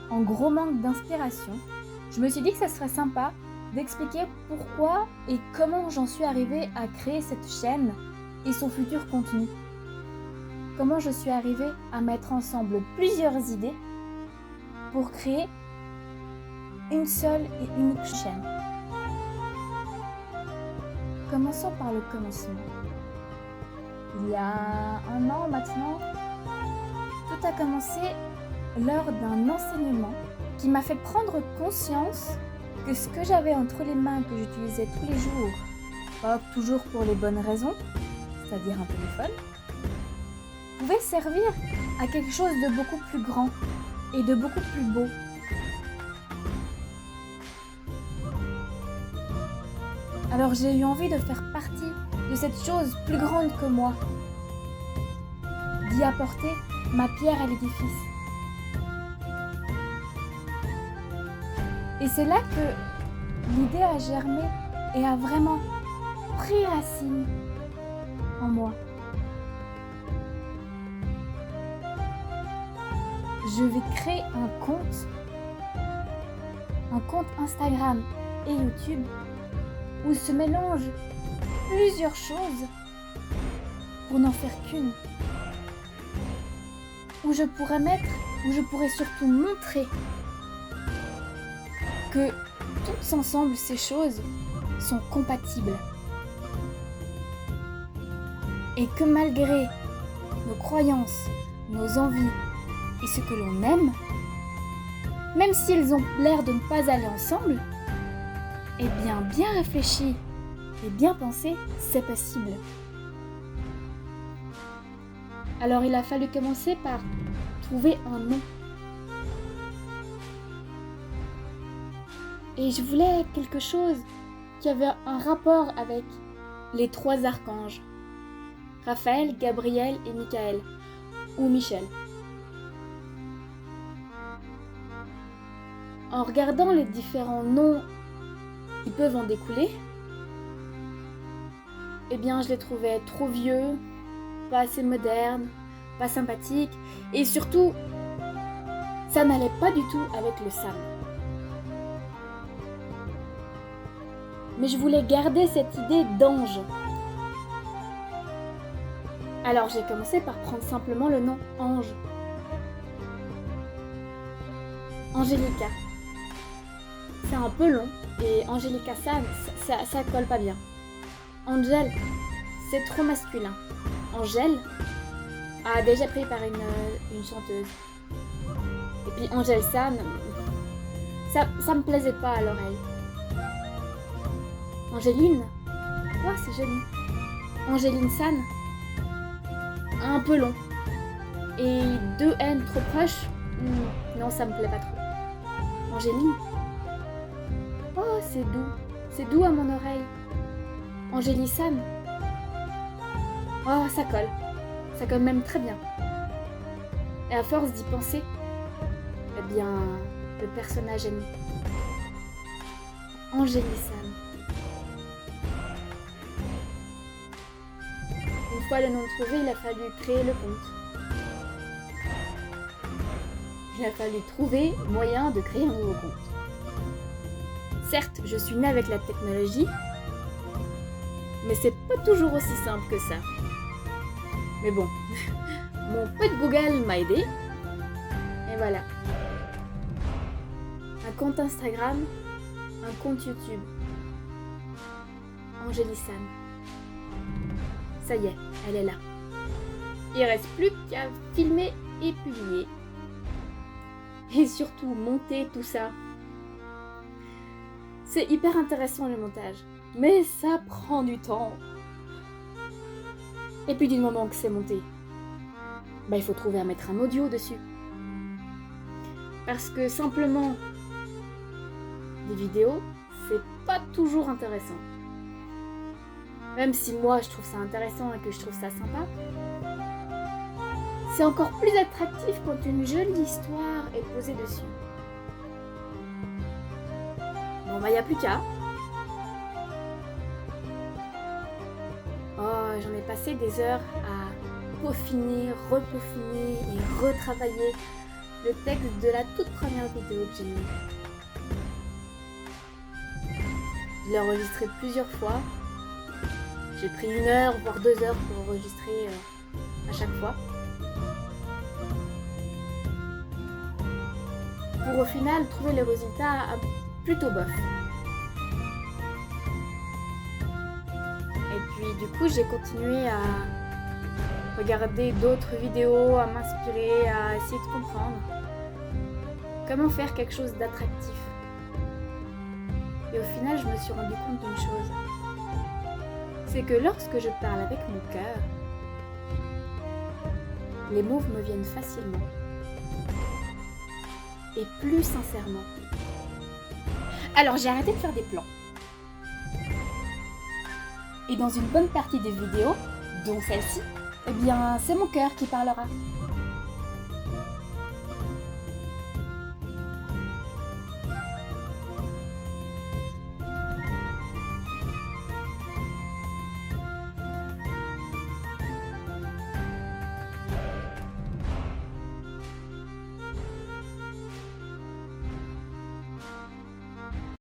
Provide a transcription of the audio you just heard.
en gros manque d'inspiration, je me suis dit que ça serait sympa d'expliquer pourquoi et comment j'en suis arrivée à créer cette chaîne et son futur contenu. Comment je suis arrivée à mettre ensemble plusieurs idées pour créer une seule et unique chaîne. Commençons par le commencement. Il y a 1 an maintenant, tout a commencé lors d'un enseignement qui m'a fait prendre conscience que ce que j'avais entre les mains, que j'utilisais tous les jours, pas toujours pour les bonnes raisons, c'est-à-dire un téléphone, pouvait servir à quelque chose de beaucoup plus grand et de beaucoup plus beau. Alors j'ai eu envie de faire partie de cette chose plus grande que moi, d'y apporter ma pierre à l'édifice. Et c'est là que l'idée a germé et a vraiment pris racine en moi. Je vais créer un compte Instagram et YouTube où se mélangent plusieurs choses pour n'en faire qu'une. Où je pourrais surtout montrer que toutes ensemble ces choses sont compatibles. Et que malgré nos croyances, nos envies et ce que l'on aime, même s'ils ont l'air de ne pas aller ensemble, eh bien réfléchi et bien pensé, c'est possible. Alors il a fallu commencer par trouver un nom. Et je voulais quelque chose qui avait un rapport avec les 3 archanges, Raphaël, Gabriel et Michael, ou Michel. En regardant les différents noms qui peuvent en découler, eh bien je les trouvais trop vieux, pas assez modernes, pas sympathiques, et surtout, ça n'allait pas du tout avec le Sam. Mais je voulais garder cette idée d'ange. Alors j'ai commencé par prendre simplement le nom Ange. Angelica. C'est un peu long et Angelica ça colle pas bien. Angel, c'est trop masculin. Angèle a déjà pris par une chanteuse. Et puis Angel San, ça me plaisait pas à l'oreille. Angéline, c'est joli. Angéline San, un peu long. Et 2 N trop proches, non, ça me plaît pas trop. Angéline, c'est doux à mon oreille. Angéline San, ça colle même très bien. Et à force d'y penser, eh bien, le personnage est né. Angéline San. Une fois le nom trouvé, il a fallu créer le compte. Il a fallu trouver moyen de créer un nouveau compte. Certes, je suis née avec la technologie, mais c'est pas toujours aussi simple que ça. Mais bon, mon pote Google m'a aidé, et voilà. Un compte Instagram, un compte YouTube. Angéline San. Ça y est, elle est là. Il reste plus qu'à filmer et publier. Et surtout monter tout ça. C'est hyper intéressant le montage, mais ça prend du temps. Et puis du moment que c'est monté, il faut trouver à mettre un audio dessus. Parce que simplement des vidéos, c'est pas toujours intéressant. Même si moi je trouve ça intéressant et que je trouve ça sympa, c'est encore plus attractif quand une jolie histoire est posée dessus. Bon y a plus qu'à. J'en ai passé des heures à peaufiner, repeaufiner et retravailler le texte de la toute première vidéo que j'ai mise. Je l'ai enregistré plusieurs fois. J'ai pris 1 heure, voire 2 heures pour enregistrer à chaque fois. Pour au final trouver les résultats plutôt bof. Et puis du coup j'ai continué à regarder d'autres vidéos, à m'inspirer, à essayer de comprendre comment faire quelque chose d'attractif. Et au final je me suis rendu compte d'une chose. C'est que lorsque je parle avec mon cœur, les mots me viennent facilement. Et plus sincèrement. Alors j'ai arrêté de faire des plans. Et dans une bonne partie des vidéos, dont celle-ci, eh bien c'est mon cœur qui parlera.